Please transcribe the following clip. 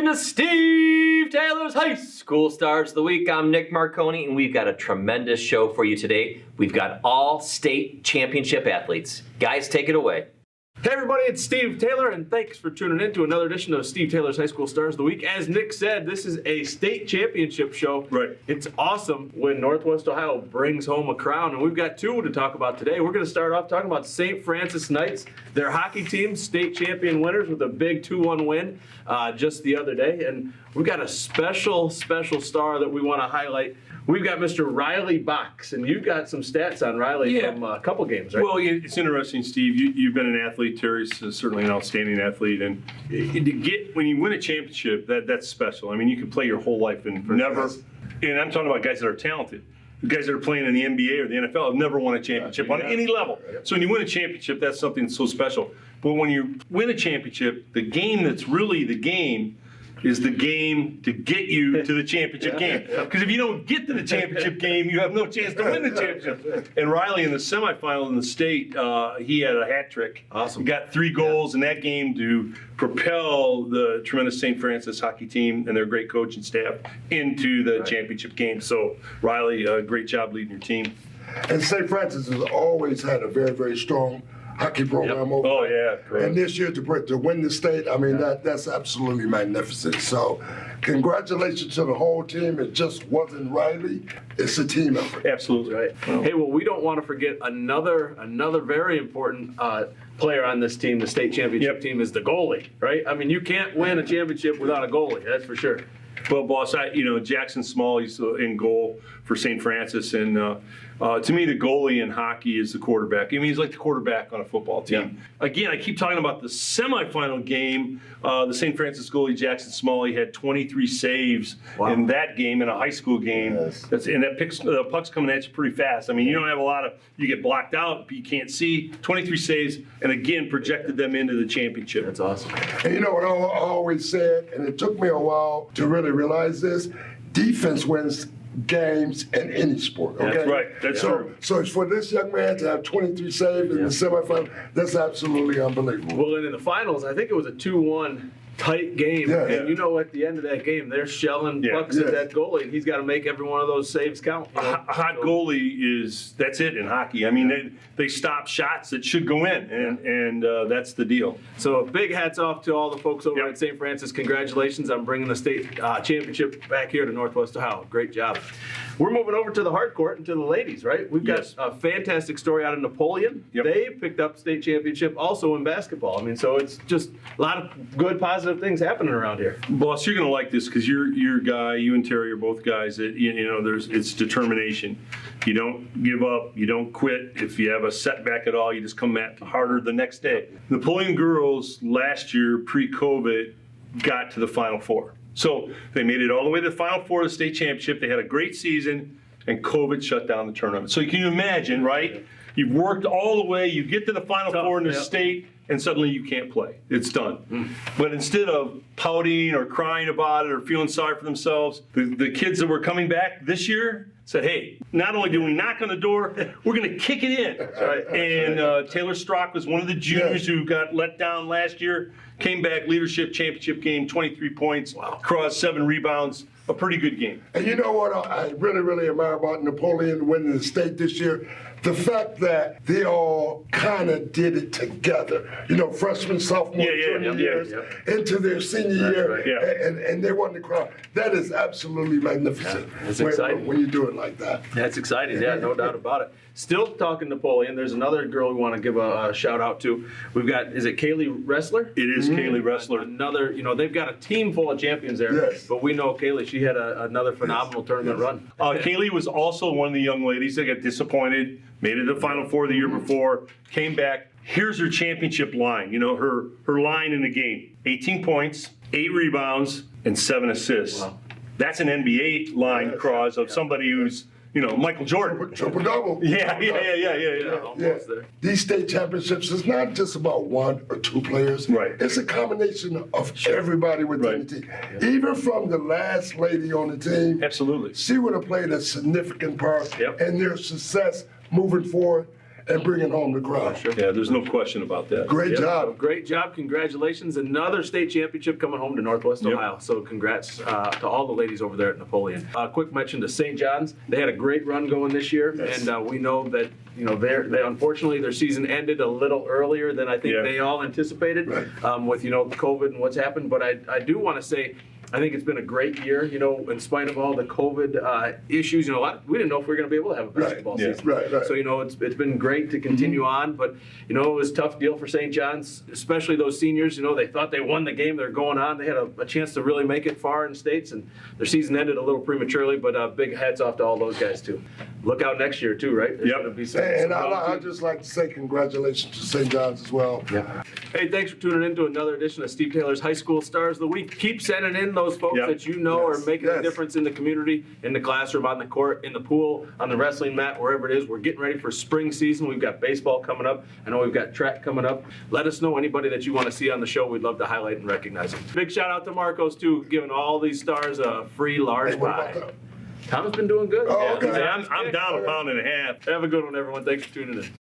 Welcome to Steve Taylor's High School Stars of the Week. I'm Nick Marconi, and we've got a tremendous show for you today. We've got all state championship athletes. Guys, take it away. Hey everybody, it's Steve Taylor, and thanks for tuning in to another edition of Steve Taylor's High School Stars of the Week. As Nick said, this is a state championship show. Right. It's awesome when Northwest Ohio brings home a crown, and we've got two to talk about today. We're going to start off talking about St. Francis Knights. Their hockey team, state champion winners with a big 2-1 win just the other day. And we've got a special star that we want to highlight. We've got Mr. Riley Box, and you've got some stats on Riley from a couple games, right? Well, it's interesting, Steve. You've been an athlete. Terry's certainly an outstanding athlete, and when you win a championship, that's special. I mean, you can play your whole life and never. And I'm talking about guys that are talented. The guys that are playing in the NBA or the NFL have never won a championship on any level. So when you win a championship, that's something so special. But when you win a championship, the game that's really the game is the game to get you to the championship game. Because if you don't get to the championship game, you have no chance to win the championship. And Riley in the semifinal in the state, he had a hat trick. Awesome. He got 3 goals in that game to propel the tremendous St. Francis hockey team and their great coach and staff into the championship game. So Riley, great job leading your team. And St. Francis has always had a very, very strong hockey program over Oh, there. yeah, correct. And this year to win the state, I mean, that's absolutely magnificent. So congratulations to the whole team. It just wasn't Riley. It's a team effort. Absolutely. Right. Hey, well, we don't want to forget another very important player on this team, the state championship team, is the goalie, right? I mean, you can't win a championship without a goalie, that's for sure. Well, boss, Jackson Small, he's in goal for St. Francis, and to me, the goalie in hockey is the quarterback. I mean, he's like the quarterback on a football team. Yeah. Again, I keep talking about the semifinal game. The St. Francis goalie, Jackson Small, he had 23 saves in that game, in a high school game. Yes. And that puck's coming at you pretty fast. I mean, you don't have a lot of, you get blocked out, you can't see. 23 saves, and again, projected them into the championship. That's awesome. And you know what I always said, and it took me a while to really realize this, defense wins games in any sport, okay? That's right. That's true. So for this young man to have 23 saves in the semifinal, that's absolutely unbelievable. Well, and in the finals, I think it was a 2-1 tight game. Yeah. And you know, at the end of that game, they're shelling pucks at that goalie, and he's got to make every one of those saves count. You know? A hot goalie that's it in hockey. I mean, they stop shots that should go in, and that's the deal. So big hats off to all the folks over at St. Francis. Congratulations on bringing the state championship back here to Northwest Ohio. Great job. We're moving over to the hard court and to the ladies, right? We've got a fantastic story out of Napoleon. Yep. They picked up state championship also in basketball. I mean, so it's just a lot of good, positive things happening around here. Boss, you're going to like this because you're a guy, you and Terry are both guys that, it's determination. You don't give up, you don't quit. If you have a setback at all, you just come back harder the next day. Napoleon girls last year, pre-COVID, got to the Final Four. So they made it all the way to the Final Four of the state championship. They had a great season, and COVID shut down the tournament. So you can imagine, right? You've worked all the way, you get to the Final Four in the state, and suddenly you can't play. It's done. But instead of pouting or crying about it or feeling sorry for themselves, the kids that were coming back this year said, hey, not only do we knock on the door, we're going to kick it in. And Taylor Strzok was one of the juniors who got let down last year, came back, leadership championship game, 23 points, crossed 7 rebounds. A pretty good game. And you know what I really, really admire about Napoleon winning the state this year? The fact that they all kind of did it together. You know, freshman, sophomore, junior years into their senior year, and they won the crown. That is absolutely magnificent. It's exciting. When you do it like that. That's exciting, no doubt about it. Still talking Napoleon, there's another girl we want to give a shout out to. We've got, is it Kaylee Wrestler? It is Kaylee Wrestler. Another, they've got a team full of champions there, but we know Kaylee, she had another phenomenal tournament run. Kaylee was also one of the young ladies that got disappointed, made it to the Final Four the year before, came back. Here's her championship line, her line in the game. 18 points, 8 rebounds, and 7 assists. Wow. That's an NBA line, Cross, of somebody who's, Michael Jordan. Triple-double. Yeah. Almost there. These state championships is not just about 1 or 2 players. Right. It's a combination of everybody within the team. Even from the last lady on the team. Absolutely. She would have played a significant part in their success moving forward. and bringing home the crown. Yeah, there's no question about that. Great Yep, so job. great job. Congratulations. Another state championship coming home to Northwest Ohio. So congrats to all the ladies over there at Napoleon. Quick mention to St. John's. They had a great run going this year. Yes. And we know that, they unfortunately their season ended a little earlier than I think Yeah. they all anticipated with, COVID and what's happened. But I do want to say, I think it's been a great year, in spite of all the COVID issues. We didn't know if we were going to be able to have a basketball Yeah. season. Right. So, it's been great to continue on. But, it was a tough deal for St. John's, especially those seniors. They thought they won the game. They're going on. They had a chance to really make it far in states, and their season ended a little prematurely. But big hats off to all those guys, too. Look out next year, too, right? There's Yep. going to be some And some I'd just like to say congratulations to St. John's as well. Hey, thanks for tuning in to another edition of Steve Taylor's High School Stars of the Week. Keep sending in those folks Yep. that are making a Yes. difference in the community, in the classroom, on the court, in the pool, on the wrestling mat, wherever it is. We're getting ready for spring season. We've got baseball coming up. I know we've got track coming up. Let us know anybody that you want to see on the show. We'd love to highlight and recognize them. Big shout out to Marcos, too, giving all these stars a free large Hey, what pie. about that? Tom's been doing good. Oh, okay. I'm down a pound and a half. Have a good one, everyone. Thanks for tuning in.